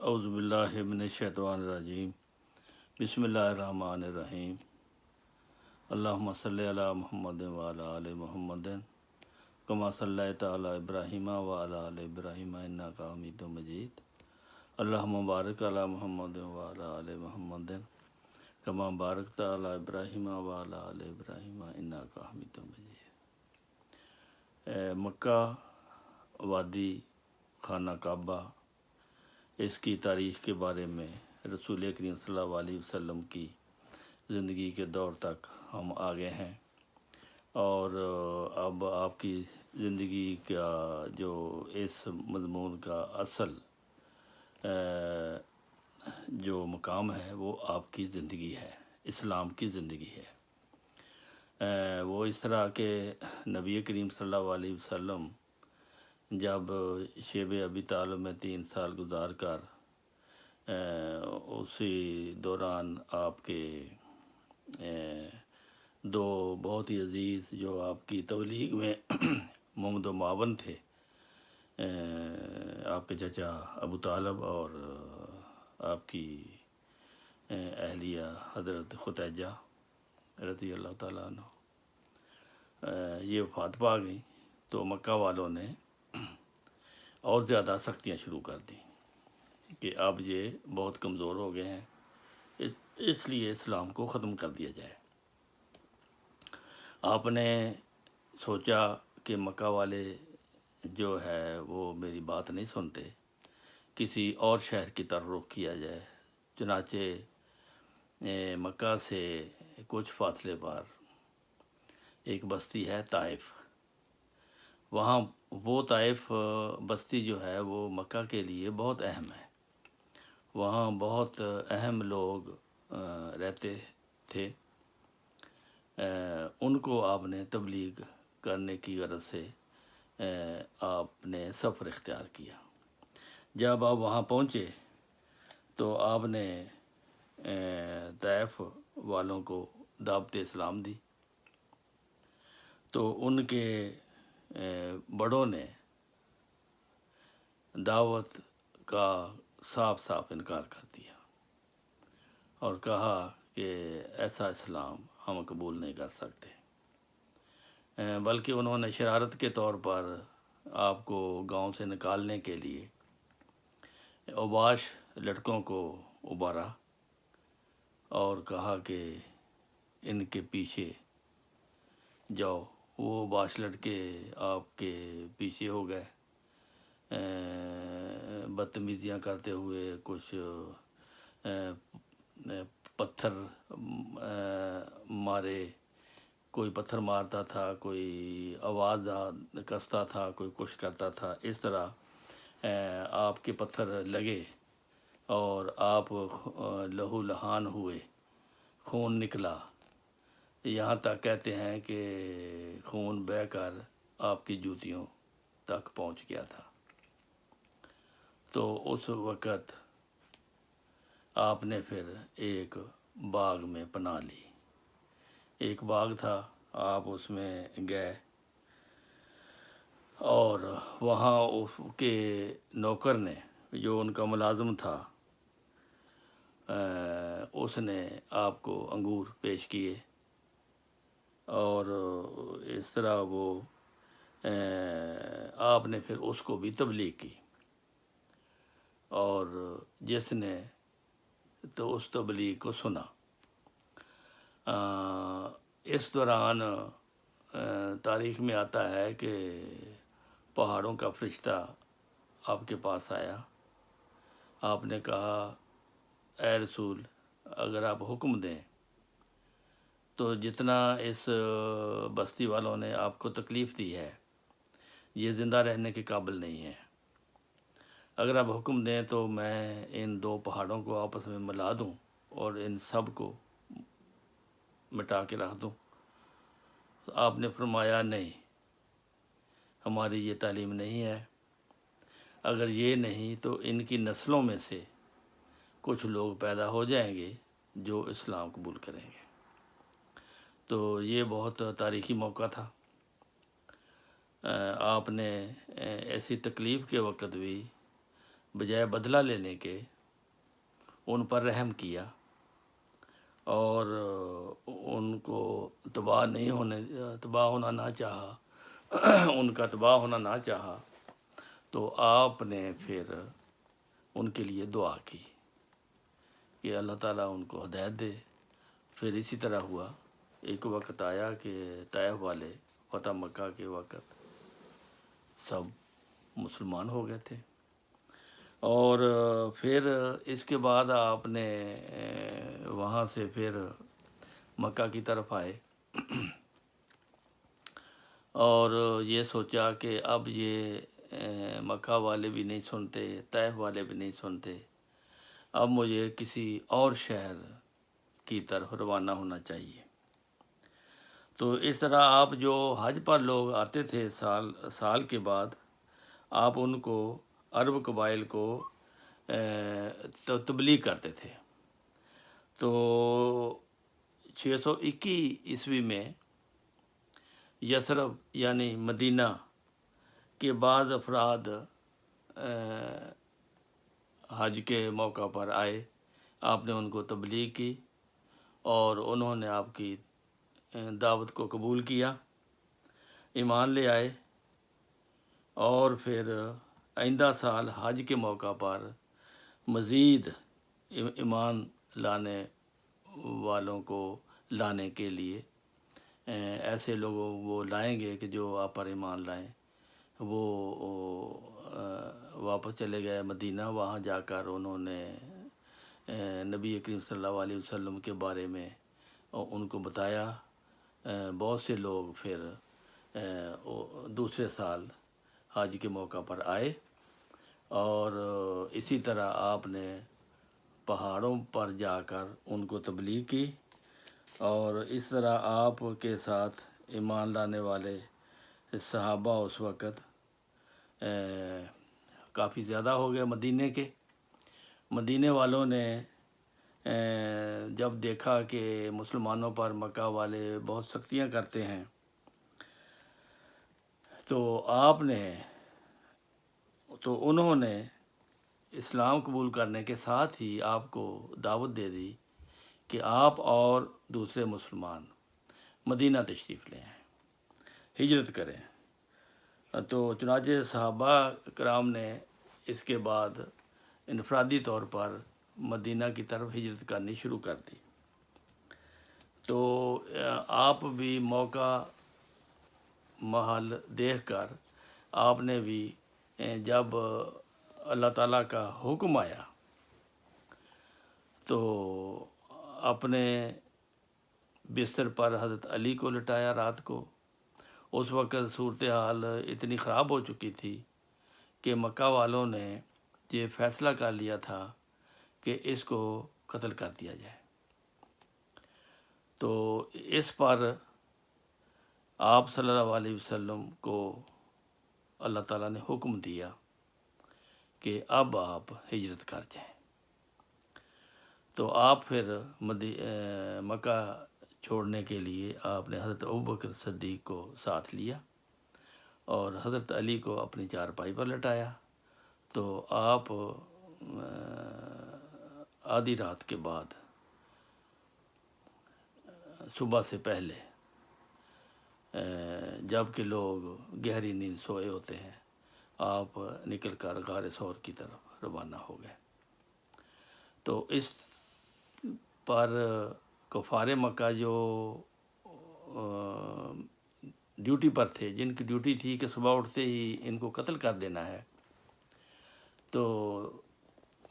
اعوذ باللہ من الشیطان الرجیم بسم اللہ الرحمن الرحیم اللہم صلی علی محمد وعلی آل محمد کما صلیت علی ابراہیم وعلی آل ابراہیم انک حمید مجید اللہم بارک علی محمد وعلی آل محمد کما بارکت علی ابراہیم وعلی آل ابراہیم انک حمید مجید۔ مکہ وادی خانہ کعبہ، اس کی تاریخ کے بارے میں رسول کریم صلی اللہ علیہ وسلم کی زندگی کے دور تک ہم آگے ہیں، اور اب آپ کی زندگی کا جو اس مضمون کا اصل جو مقام ہے وہ آپ کی زندگی ہے، اسلام کی زندگی ہے۔ وہ اس طرح کہ نبی کریم صلی اللہ علیہ وسلم جب شیب ابی طالب میں 3 سال گزار کر اسی دوران آپ کے دو بہت ہی عزیز جو آپ کی تبلیغ میں ممد و معاون تھے، آپ کے چچا ابو طالب اور آپ کی اہلیہ حضرت ختیجہ رضی اللہ تعالیٰ عنہ، یہ وفات پا گئیں، تو مکہ والوں نے اور زیادہ سختیاں شروع کر دیں کہ اب یہ بہت کمزور ہو گئے ہیں، اس لیے اسلام کو ختم کر دیا جائے۔ آپ نے سوچا کہ مکہ والے جو ہے وہ میری بات نہیں سنتے، کسی اور شہر کی طرف رخ کیا جائے۔ چنانچہ مکہ سے کچھ فاصلے پر ایک بستی ہے طائف، وہاں وہ طائف بستی جو ہے وہ مکہ کے لیے بہت اہم ہے، وہاں بہت اہم لوگ رہتے تھے۔ ان کو آپ نے تبلیغ کرنے کی غرض سے آپ نے سفر اختیار کیا۔ جب آپ وہاں پہنچے تو آپ نے طائف والوں کو دعوت اسلام دی، تو ان کے بڑوں نے دعوت کا صاف صاف انکار کر دیا اور کہا کہ ایسا اسلام ہم قبول نہیں کر سکتے، بلکہ انہوں نے شرارت کے طور پر آپ کو گاؤں سے نکالنے کے لیے اوباش لڑکوں کو ابھارا اور کہا کہ ان کے پیچھے جاؤ۔ وہ اوباش لڑکے آپ کے پیچھے ہو گئے، بدتمیزیاں کرتے ہوئے، کچھ پتھر مارے، کوئی پتھر مارتا تھا، کوئی آواز کستا تھا، کوئی کچھ کرتا تھا، اس طرح آپ کے پتھر لگے اور آپ لہو لہان ہوئے، خون نکلا، یہاں تک کہتے ہیں کہ خون بہہ کر آپ کی جوتیوں تک پہنچ گیا تھا۔ تو اس وقت آپ نے پھر ایک باغ میں پناہ لی، ایک باغ تھا، آپ اس میں گئے اور وہاں اس کے نوکر نے، جو ان کا ملازم تھا، اس نے آپ کو انگور پیش کیے اور اس طرح وہ آپ نے پھر اس کو بھی تبلیغ کی، اور جس نے تو اس تبلیغ کو سنا۔ اس دوران تاریخ میں آتا ہے کہ پہاڑوں کا فرشتہ آپ کے پاس آیا، آپ نے کہا اے رسول، اگر آپ حکم دیں تو جتنا اس بستی والوں نے آپ کو تکلیف دی ہے یہ زندہ رہنے کے قابل نہیں ہے، اگر آپ حکم دیں تو میں ان 2 پہاڑوں کو آپس میں ملا دوں اور ان سب کو مٹا کے رکھ دوں۔ آپ نے فرمایا نہیں، ہماری یہ تعلیم نہیں ہے، اگر یہ نہیں تو ان کی نسلوں میں سے کچھ لوگ پیدا ہو جائیں گے جو اسلام قبول کریں گے۔ تو یہ بہت تاریخی موقع تھا۔ آپ نے ایسی تکلیف کے وقت بھی بجائے بدلہ لینے کے ان پر رحم کیا اور ان کو تباہ ہونا نہ چاہا، ان کا تباہ ہونا نہ چاہا، تو آپ نے پھر ان کے لیے دعا کی کہ اللہ تعالیٰ ان کو ہدایت دے۔ پھر اسی طرح ہوا، ایک وقت آیا کہ طائف والے فتح مکہ کے وقت سب مسلمان ہو گئے تھے، اور پھر اس کے بعد آپ نے وہاں سے پھر مکہ کی طرف آئے اور یہ سوچا کہ اب یہ مکہ والے بھی نہیں سنتے، طائف والے بھی نہیں سنتے، اب مجھے کسی اور شہر کی طرف روانہ ہونا چاہیے۔ تو اس طرح آپ جو حج پر لوگ آتے تھے سال کے بعد، آپ ان کو عرب قبائل کو تبلیغ کرتے تھے۔ تو 621 میں یثرب یعنی مدینہ کے بعض افراد حج کے موقع پر آئے، آپ نے ان کو تبلیغ کی اور انہوں نے آپ کی دعوت کو قبول کیا، ایمان لے آئے، اور پھر آئندہ سال حج کے موقع پر مزید ایمان لانے والوں کو لانے کے لیے ایسے لوگوں وہ لائیں گے کہ جو آپ پر ایمان لائیں، وہ واپس چلے گئے مدینہ۔ وہاں جا کر انہوں نے نبی کریم صلی اللہ علیہ وسلم کے بارے میں ان کو بتایا۔ بہت سے لوگ پھر دوسرے سال حج کے موقع پر آئے، اور اسی طرح آپ نے پہاڑوں پر جا کر ان کو تبلیغ کی، اور اس طرح آپ کے ساتھ ایمان لانے والے صحابہ اس وقت کافی زیادہ ہو گئے مدینے والوں نے جب دیکھا کہ مسلمانوں پر مکہ والے بہت سختیاں کرتے ہیں، تو انہوں نے اسلام قبول کرنے کے ساتھ ہی آپ کو دعوت دے دی کہ آپ اور دوسرے مسلمان مدینہ تشریف لیں، ہجرت کریں۔ تو چنانچہ صحابہ کرام نے اس کے بعد انفرادی طور پر مدینہ کی طرف ہجرت کرنی شروع کر دی۔ تو آپ بھی موقع محل دیکھ کر آپ نے بھی جب اللہ تعالیٰ کا حکم آیا تو اپنے بستر پر حضرت علی کو لٹایا رات کو۔ اس وقت صورتحال اتنی خراب ہو چکی تھی کہ مکہ والوں نے یہ فیصلہ کر لیا تھا کہ اس کو قتل کر دیا جائے۔ تو اس پر آپ صلی اللہ علیہ وسلم کو اللہ تعالیٰ نے حکم دیا کہ اب آپ ہجرت کر جائیں۔ تو آپ پھر مکہ چھوڑنے کے لیے آپ نے حضرت ابوبکر صدیق کو ساتھ لیا اور حضرت علی کو اپنی چارپائی پر لٹایا۔ تو آپ آدھی رات کے بعد صبح سے پہلے جب کہ لوگ گہری نیند سوئے ہوتے ہیں، آپ نکل کر غار ثور کی طرف روانہ ہو گئے۔ تو اس پر کفار مکہ جو ڈیوٹی پر تھے، جن کی ڈیوٹی تھی کہ صبح اٹھتے ہی ان کو قتل کر دینا ہے، تو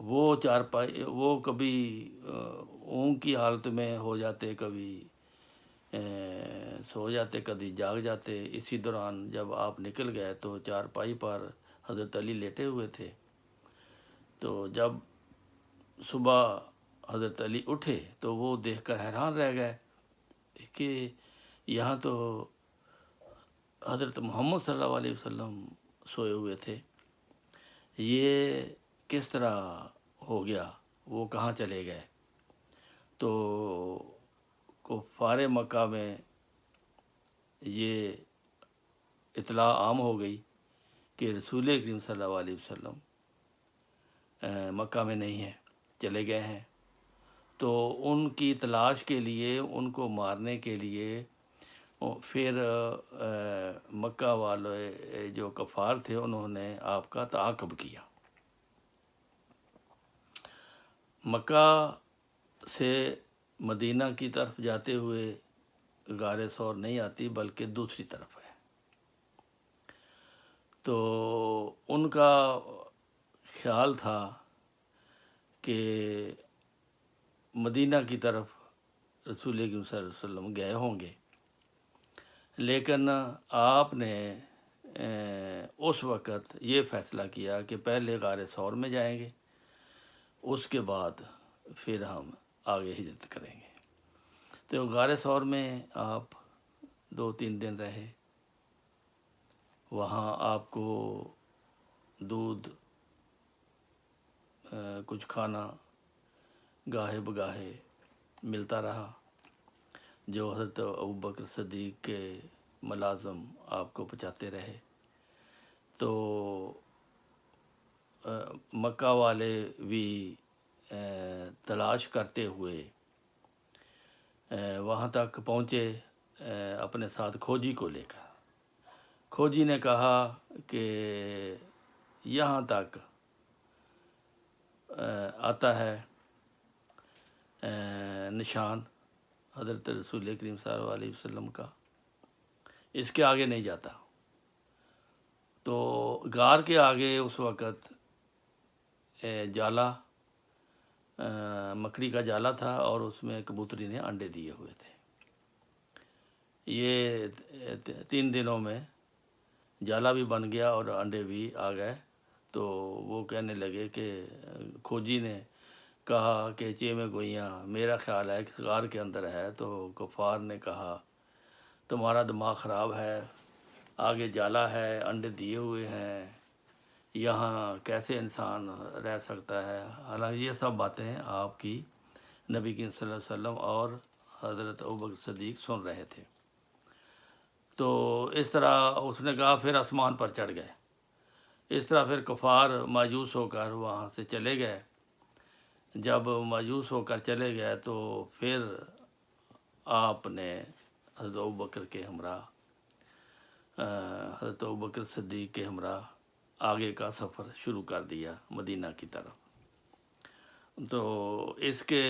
وہ کبھی اونگ کی حالت میں ہو جاتے، کبھی سو جاتے، کبھی جاگ جاتے۔ اسی دوران جب آپ نکل گئے تو چارپائی پر حضرت علی لیٹے ہوئے تھے۔ تو جب صبح حضرت علی اٹھے تو وہ دیکھ کر حیران رہ گئے کہ یہاں تو حضرت محمد صلی اللہ علیہ وسلم سوئے ہوئے تھے، یہ کس طرح ہو گیا، وہ کہاں چلے گئے؟ تو کفار مکہ میں یہ اطلاع عام ہو گئی کہ رسول کریم صلی اللہ علیہ وسلم مکہ میں نہیں ہیں، چلے گئے ہیں۔ تو ان کی تلاش کے لیے، ان کو مارنے کے لیے پھر مکہ والے جو کفار تھے انہوں نے آپ کا تعاقب کیا۔ مکہ سے مدینہ کی طرف جاتے ہوئے غار ثور نہیں آتی بلکہ دوسری طرف ہے۔ تو ان کا خیال تھا کہ مدینہ کی طرف رسول اکرم صلی اللہ علیہ وسلم گئے ہوں گے، لیکن آپ نے اس وقت یہ فیصلہ کیا کہ پہلے غار ثور میں جائیں گے، اس کے بعد پھر ہم آگے ہجرت کریں گے۔ تو غار ثور میں آپ 2-3 دن رہے۔ وہاں آپ کو دودھ، کچھ کھانا گاہے بگاہے ملتا رہا، جو حضرت ابوبکر صدیق کے ملازم آپ کو پہنچاتے رہے۔ تو مکہ والے بھی تلاش کرتے ہوئے وہاں تک پہنچے اپنے ساتھ کھوجی کو لے کر۔ کھوجی نے کہا کہ یہاں تک آتا ہے نشان حضرت رسول کریم صلی اللہ علیہ وسلم کا، اس کے آگے نہیں جاتا۔ تو غار کے آگے اس وقت جالا، مکڑی کا جالا تھا اور اس میں کبوتری نے انڈے دیے ہوئے تھے۔ یہ 3 دنوں میں جالا بھی بن گیا اور انڈے بھی آ گئے۔ تو وہ کہنے لگے کہ کھوجی نے کہا کہ چے میں گوئیاں، میرا خیال ہے کہ غار کے اندر ہے۔ تو کفار نے کہا تمہارا دماغ خراب ہے، آگے جالا ہے، انڈے دیے ہوئے ہیں، یہاں کیسے انسان رہ سکتا ہے؟ حالانکہ یہ سب باتیں آپ کی نبی کریم صلی اللہ علیہ وسلم اور حضرت ابوبکر صدیق سن رہے تھے۔ تو اس طرح اس نے کہا پھر آسمان پر چڑھ گئے۔ اس طرح پھر کفار مایوس ہو کر وہاں سے چلے گئے۔ جب مایوس ہو کر چلے گئے تو پھر آپ نے حضرت ابوبکر کے ہمراہ، حضرت ابوبکر صدیق کے ہمراہ آگے کا سفر شروع کر دیا مدینہ کی طرف۔ تو اس کے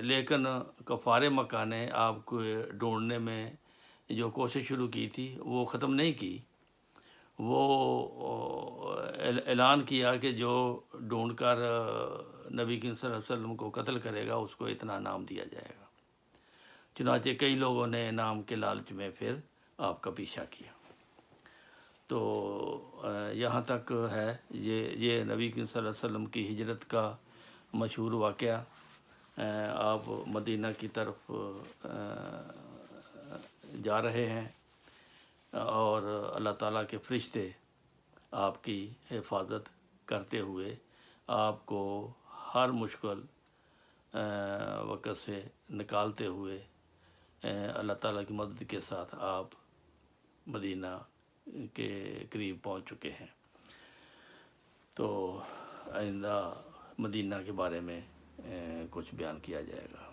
لیکن کفار مکہ نے آپ کو ڈھونڈنے میں جو کوشش شروع کی تھی وہ ختم نہیں کی۔ وہ اعلان کیا کہ جو ڈھونڈ کر نبی کریم صلی اللہ علیہ وسلم کو قتل کرے گا اس کو اتنا انعام دیا جائے گا۔ چنانچہ کئی لوگوں نے انعام کے لالچ میں پھر آپ کا پیچھا کیا۔ تو یہاں تک ہے یہ نبی کریم صلی اللہ علیہ وسلم کی ہجرت کا مشہور واقعہ۔ آپ مدینہ کی طرف جا رہے ہیں اور اللہ تعالیٰ کے فرشتے آپ کی حفاظت کرتے ہوئے آپ کو ہر مشکل وقت سے نکالتے ہوئے اللہ تعالیٰ کی مدد کے ساتھ آپ مدینہ کے قریب پہنچ چکے ہیں۔ تو آئندہ مدینہ کے بارے میں کچھ بیان کیا جائے گا۔